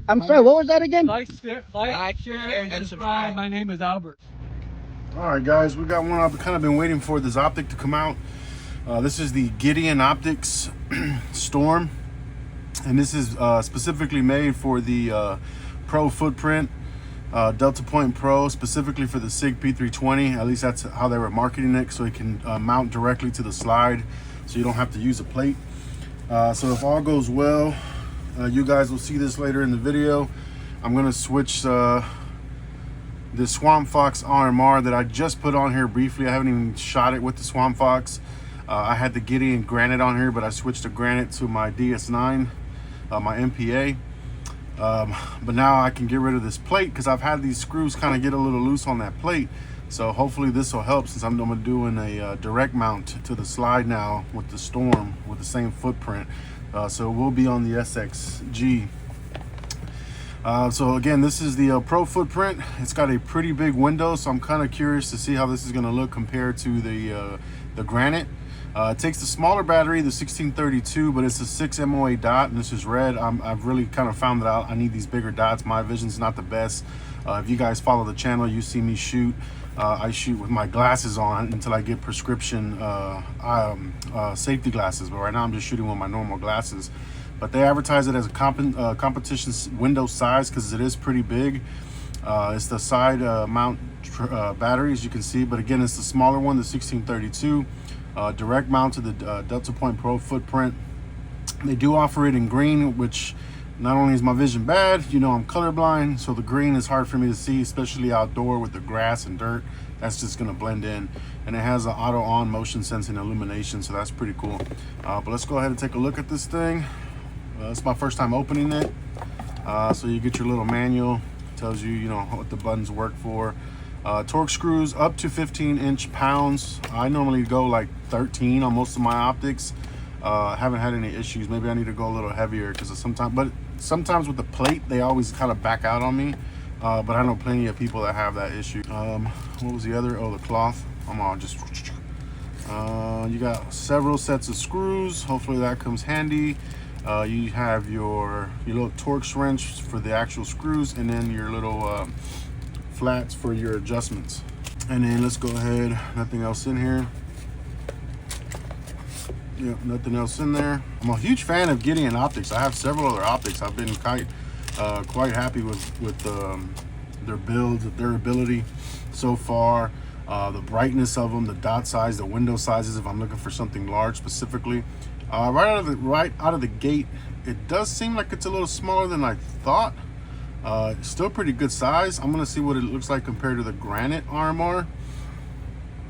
I'm sorry, what was that again? Like, share, and subscribe. My name is Albert. All right, guys, we got one I've kind of been waiting for this optic to come out. This is the Gideon Optics Storm, and this is specifically made for the Pro footprint, Delta Point Pro, specifically for the SIG P320. At least that's how they were marketing it, so it can mount directly to the slide, so you don't have to use a plate. So if all goes well, you guys will see this later in the video. I'm gonna switch the Swamp Fox RMR that I just put on here briefly. I haven't even shot it with the Swamp Fox. I had the Gideon Granite on here, but I switched the Granite to my DS9, my MPA. But now I can get rid of this plate because I've had these screws kind of get a little loose on that plate. So hopefully this will help, since I'm doing a direct mount to the slide now with the Storm with the same footprint. So we'll be on the SXG. So again, this is the Pro footprint. It's got a pretty big window, so I'm kind of curious to see how this is going to look compared to the Granite. It takes the smaller battery, the 1632, but it's a 6 MOA dot, and this is red. I've really kind of found that I need these bigger dots. My vision's not the best. If you guys follow the channel, you see me shoot. I shoot with my glasses on until I get prescription safety glasses, but right now I'm just shooting with my normal glasses. But they advertise it as a competition window size because it is pretty big. It's the side mount battery, as you can see, but again, it's the smaller one, the 1632, direct mount to the Delta Point Pro footprint. They do offer it in green, which not only is my vision bad, you know, I'm colorblind, so the green is hard for me to see, especially outdoor with the grass and dirt. That's just gonna blend in. And it has an auto on motion sensing illumination, so that's pretty cool. But let's go ahead and take a look at this thing. It's my first time opening it. So you get your little manual, tells you, you know, what the buttons work for. Torque screws up to 15-inch pounds. I normally go like 13 on most of my optics. Haven't had any issues. Maybe I need to go a little heavier because sometimes with the plate, they always kind of back out on me. But I know plenty of people that have that issue. What was the other? Oh, the cloth. I'm all just. You got several sets of screws. Hopefully that comes handy. You have your little Torx wrench for the actual screws, and then your little flats for your adjustments. And then let's go ahead, nothing else in here. Yep, nothing else in there. I'm a huge fan of Gideon optics. I have several other optics. I've been quite happy with their builds, their durability so far. The brightness of them, the dot size, the window sizes, if I'm looking for something large specifically. Right out of the gate, it does seem like it's a little smaller than I thought. Still pretty good size. I'm gonna see what it looks like compared to the Granite RMR.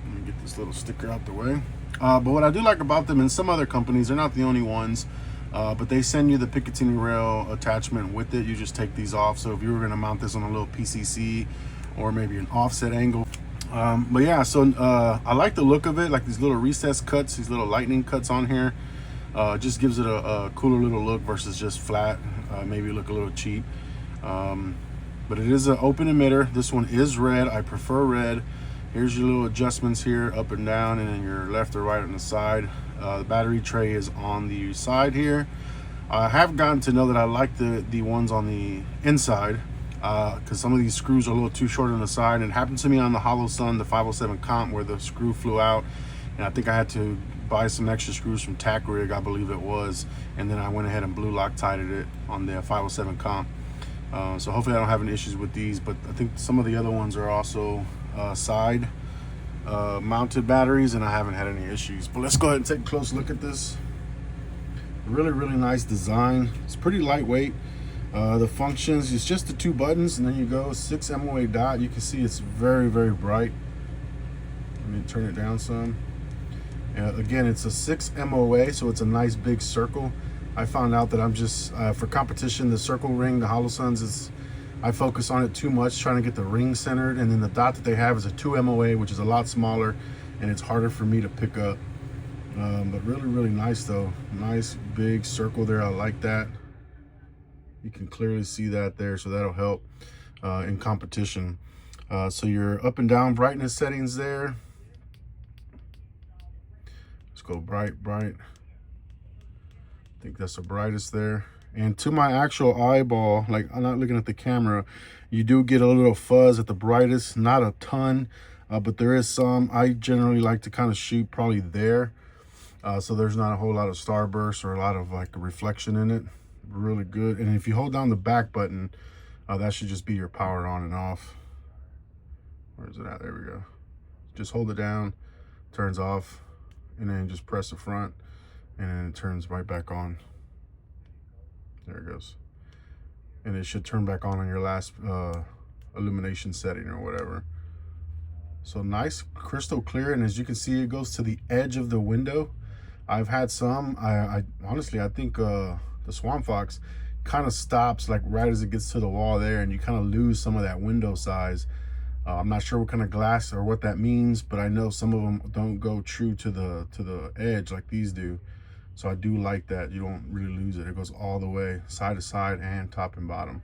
Let me get this little sticker out the way. But what I do like about them, and some other companies, they're not the only ones, but they send you the Picatinny rail attachment with it. You just take these off. So if you were gonna mount this on a little PCC or maybe an offset angle. But yeah, so I like the look of it, like these little recessed cuts, these little lightning cuts on here. Just gives it a cooler little look versus just flat. Maybe look a little cheap. But it is an open emitter. This one is red. I prefer red. Here's your little adjustments here, up and down, and then your left or right on the side. The battery tray is on the side here. I have gotten to know that I like the ones on the inside because some of these screws are a little too short on the side. It happened to me on the Hollow Sun, the 507 comp, where the screw flew out, and I think I had to buy some extra screws from Tack Rig, I believe it was, and then I went ahead and blue Loctited it on the 507 comp. So hopefully I don't have any issues with these, but I think some of the other ones are also side mounted batteries, and I haven't had any issues. But let's go ahead and take a close look at this. Really nice design. It's pretty lightweight. The functions, it's just the two buttons, and then you go 6 MOA dot. You can see it's very bright. Let me turn it down some. Again, it's a 6 MOA, so it's a nice big circle. I found out that I'm just, for competition, the circle ring, the Hollow Suns, I focus on it too much, trying to get the ring centered, and then the dot that they have is a 2 MOA, which is a lot smaller, and it's harder for me to pick up. But really nice though. Nice big circle there, I like that. You can clearly see that there, so that'll help in competition. So your up and down brightness settings there. Let's go bright. I think that's the brightest there. And to my actual eyeball, like I'm not looking at the camera, you do get a little fuzz at the brightest, not a ton, but there is some. I generally like to kind of shoot probably there, so there's not a whole lot of starburst or a lot of like reflection in it. Really good. And if you hold down the back button, that should just be your power on and off. Where is it at? There we go. Just hold it down, turns off, and then just press the front, and then it turns right back on. There it goes. And it should turn back on your last illumination setting or whatever. So nice, crystal clear, and as you can see, it goes to the edge of the window. I've had some, I honestly, I think the Swamp Fox kind of stops like right as it gets to the wall there, and you kind of lose some of that window size. I'm not sure what kind of glass or what that means, but I know some of them don't go true to the edge like these do. So I do like that. You don't really lose it. It goes all the way side to side and top and bottom.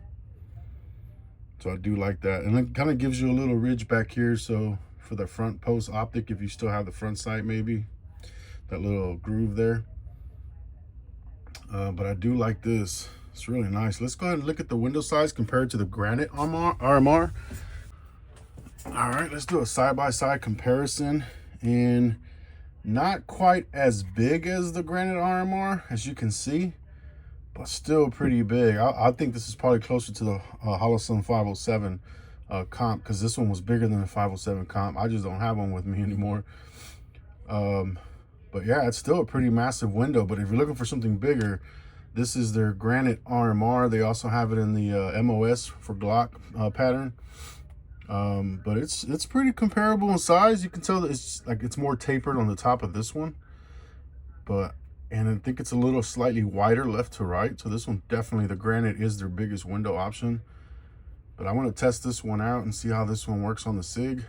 So I do like that. And it kind of gives you a little ridge back here. So for the front post optic, if you still have the front sight, maybe that little groove there. But I do like this. It's really nice. Let's go ahead and look at the window size compared to the Granite RMR. All right, let's do a side-by-side comparison. And not quite as big as the Granite RMR, as you can see, but still pretty big. I think this is probably closer to the Holosun 507 comp, because this one was bigger than the 507 comp. I just don't have one with me anymore. But yeah, it's still a pretty massive window. But if you're looking for something bigger, this is their Granite RMR. They also have it in the MOS for Glock pattern. But it's pretty comparable in size. You can tell that it's more tapered on the top of this one, and I think it's a little slightly wider left to right. So this one, definitely the Granite is their biggest window option. But I want to test this one out and see how this one works on the SIG,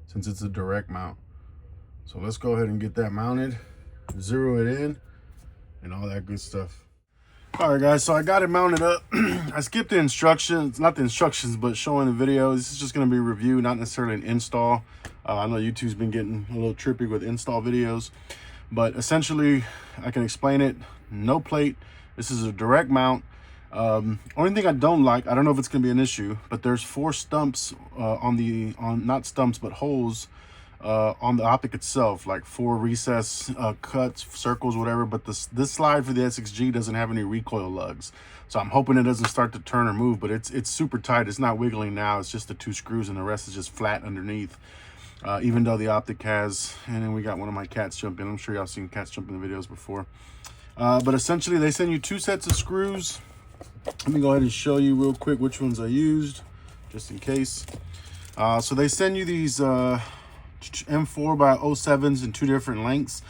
since it's a direct mount. So let's go ahead and get that mounted, zero it in, and all that good stuff. All right, guys, so I got it mounted up. I skipped the instructions, not the instructions, but showing the video. This is just going to be a review, not necessarily an install. I know YouTube's been getting a little trippy with install videos, but essentially I can explain it. No plate. This is a direct mount. Only thing I don't like, I don't know if it's going to be an issue, but there's 4 stumps not stumps, but holes on the optic itself, like 4 recess cuts, circles, whatever. But this slide for the SXG doesn't have any recoil lugs, so I'm hoping it doesn't start to turn or move. But it's super tight. It's not wiggling now. It's just the 2 screws, and the rest is just flat underneath. Even though the optic has, and then we got one of my cats jumping. I'm sure y'all seen cats jump in the videos before. But essentially, they send you 2 sets of screws. Let me go ahead and show you real quick which ones I used, just in case. So they send you these M4 by 07s in 2 different lengths.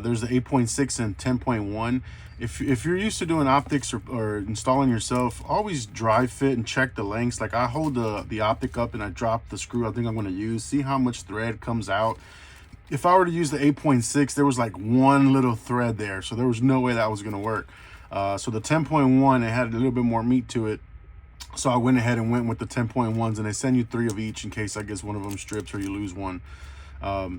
There's the 8.6 and 10.1. If you're used to doing optics or installing yourself, always dry fit and check the lengths. Like I hold the optic up and I drop the screw I think I'm going to use, see how much thread comes out. If I were to use the 8.6, there was like 1 little thread there, so there was no way that was going to work. So the 10.1, it had a little bit more meat to it. So I went ahead and went with the 10.1s, and they send you 3 of each in case I guess one of them strips or you lose one.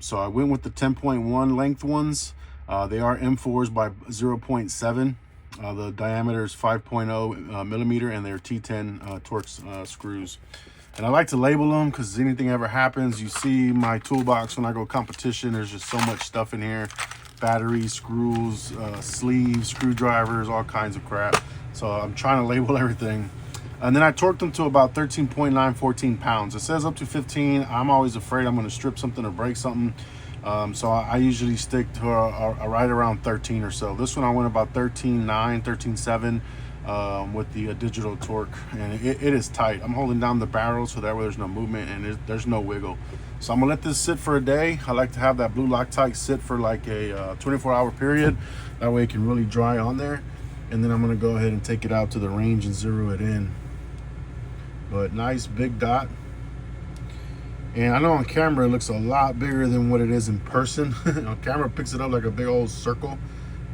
So I went with the 10.1 length ones. They are M4s by 0.7. The diameter is 5.0 millimeter, and they're T10 Torx screws. And I like to label them because anything ever happens, you see my toolbox when I go competition, there's just so much stuff in here. Batteries, screws, sleeves, screwdrivers, all kinds of crap. So I'm trying to label everything. And then I torqued them to about 13.9, 14 pounds. It says up to 15. I'm always afraid I'm going to strip something or break something. So I usually stick to a right around 13 or so. This one I went about 13.9, 13.7 with the digital torque. And it is tight. I'm holding down the barrel so that way there's no movement and there's no wiggle. So I'm going to let this sit for a day. I like to have that blue Loctite sit for like a 24-hour period. That way it can really dry on there. And then I'm going to go ahead and take it out to the range and zero it in. But nice big dot. And I know on camera it looks a lot bigger than what it is in person. On camera it picks it up like a big old circle.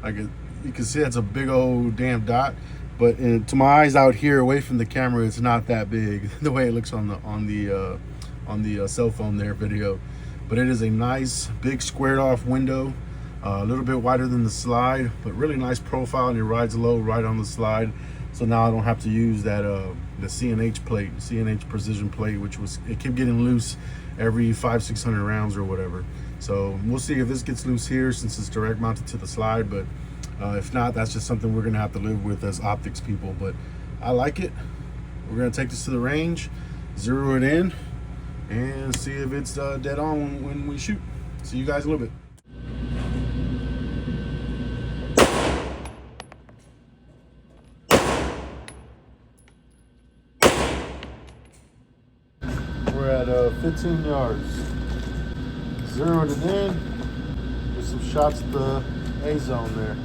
You can see it's a big old damn dot. But to my eyes out here away from the camera, it's not that big the way it looks on the cell phone there video. But it is a nice big squared off window. A little bit wider than the slide, but really nice profile, and it rides low right on the slide. So now I don't have to use that the CNH plate, CNH precision plate, which it kept getting loose every 500-600 rounds or whatever. So we'll see if this gets loose here since it's direct mounted to the slide, but if not, that's just something we're gonna have to live with as optics people. But I like it. We're gonna take this to the range, zero it in, and see if it's dead on when we shoot. See you guys in a little bit. We're at 15 yards. Zeroed it in with some shots at the A zone there.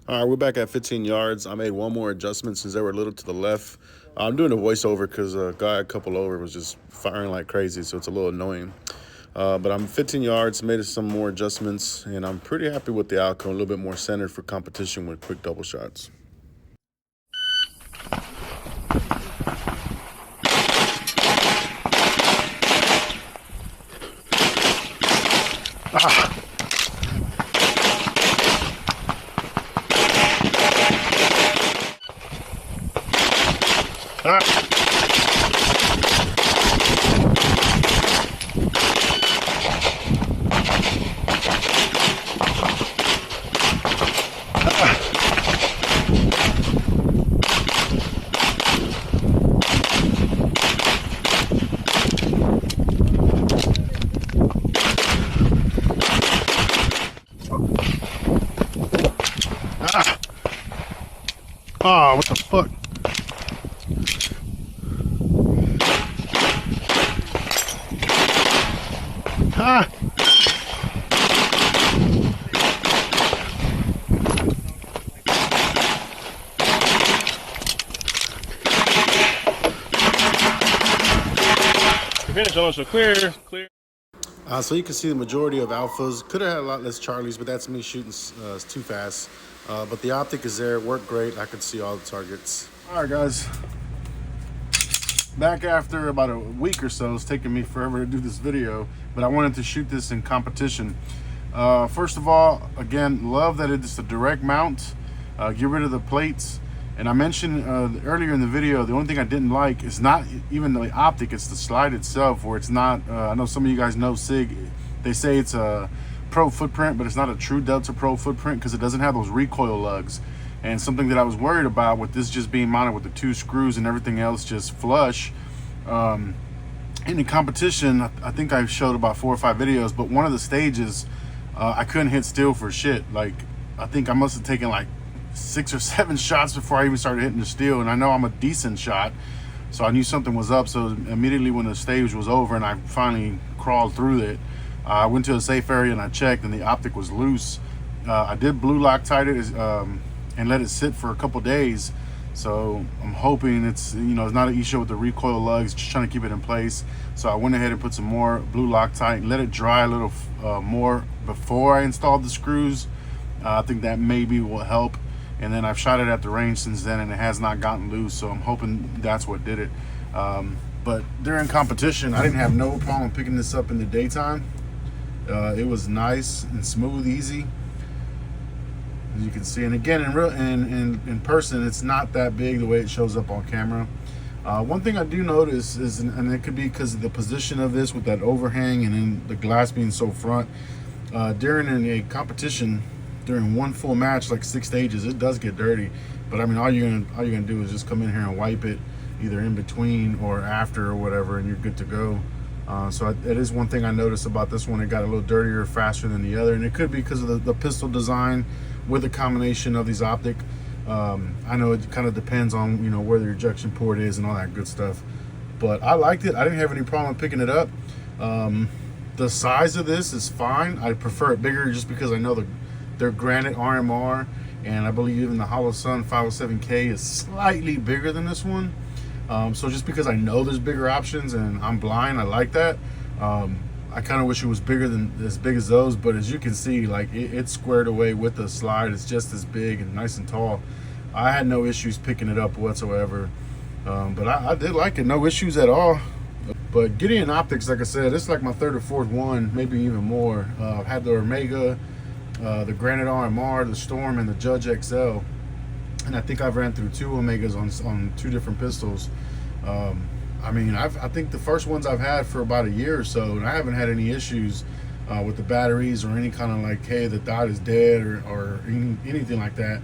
All right, we're back at 15 yards. I made one more adjustment since they were a little to the left. I'm doing a voiceover because a guy a couple over was just firing like crazy, so it's a little annoying. But I'm 15 yards, made some more adjustments, and I'm pretty happy with the outcome. A little bit more centered for competition with quick double shots. Ah. Oh, what the fuck? Ah! Finish on, so clear. So you can see the majority of alphas. Could have had a lot less Charlies, but that's me shooting too fast. But the optic is there, it worked great. I could see all the targets. All right, guys. Back after about a week or so. It's taking me forever to do this video, but I wanted to shoot this in competition. First of all, again, love that it's a direct mount. Get rid of the plates. And I mentioned earlier in the video, the only thing I didn't like is not even the optic, it's the slide itself, where it's not, I know some of you guys know SIG, they say it's a Pro footprint, but it's not a true Delta Pro footprint because it doesn't have those recoil lugs. And something that I was worried about with this just being mounted with the 2 screws and everything else just flush. In the competition, I think I showed about 4 or 5 videos, but one of the stages, I couldn't hit still for shit. Like, I think I must have taken like 6 or 7 shots before I even started hitting the steel, and I know I'm a decent shot, so I knew something was up. So immediately when the stage was over and I finally crawled through it, I went to a safe area and I checked, and the optic was loose. I did blue Loctite it and let it sit for a couple days, so I'm hoping it's, you know, it's not an issue with the recoil lugs, just trying to keep it in place. So I went ahead and put some more blue Loctite and let it dry a little more before I installed the screws. I think that maybe will help. And then I've shot it at the range since then, and it has not gotten loose, so I'm hoping that's what did it. But during competition, I didn't have no problem picking this up in the daytime. It was nice and smooth, easy, as you can see. And again, in person, it's not that big the way it shows up on camera. One thing I do notice is, and it could be because of the position of this with that overhang and then the glass being so front, during a competition, during one full match, like 6 stages, it does get dirty. But I mean, all you're gonna do is just come in here and wipe it, either in between or after or whatever, and you're good to go. So it is one thing I noticed about this one. It got a little dirtier faster than the other, and it could be because of the pistol design with the combination of these optic. I know it kind of depends on, you know, where the ejection port is and all that good stuff. But I liked it. I didn't have any problem picking it up. The size of this is fine. I prefer it bigger just because I know their Granite RMR, and I believe even the Hollow Sun 507K is slightly bigger than this one. So just because I know there's bigger options and I'm blind, I like that. I kind of wish it was bigger than as big as those, but as you can see, like it's squared away with the slide. It's just as big and nice and tall. I had no issues picking it up whatsoever, but I did like it, no issues at all. But Gideon Optics, like I said, it's like my third or fourth one, maybe even more. I've had the Omega, the Granite RMR, the Storm, and the Judge XL, and I think I've ran through 2 Omegas on 2 different pistols. I mean, I think the first ones I've had for about a year or so, and I haven't had any issues with the batteries or any kind of like, hey, the dot is dead or anything like that.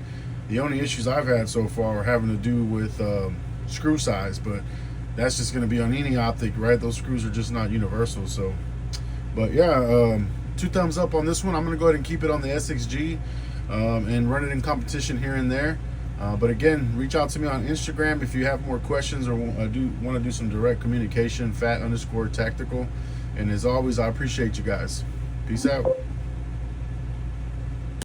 The only issues I've had so far are having to do with screw size, but that's just going to be on any optic, right? Those screws are just not universal. So, but yeah, 2 thumbs up on this one. I'm going to go ahead and keep it on the SXG and run it in competition here and there. But again, reach out to me on Instagram if you have more questions or want to do some direct communication, fat_tactical. And as always, I appreciate you guys. Peace out.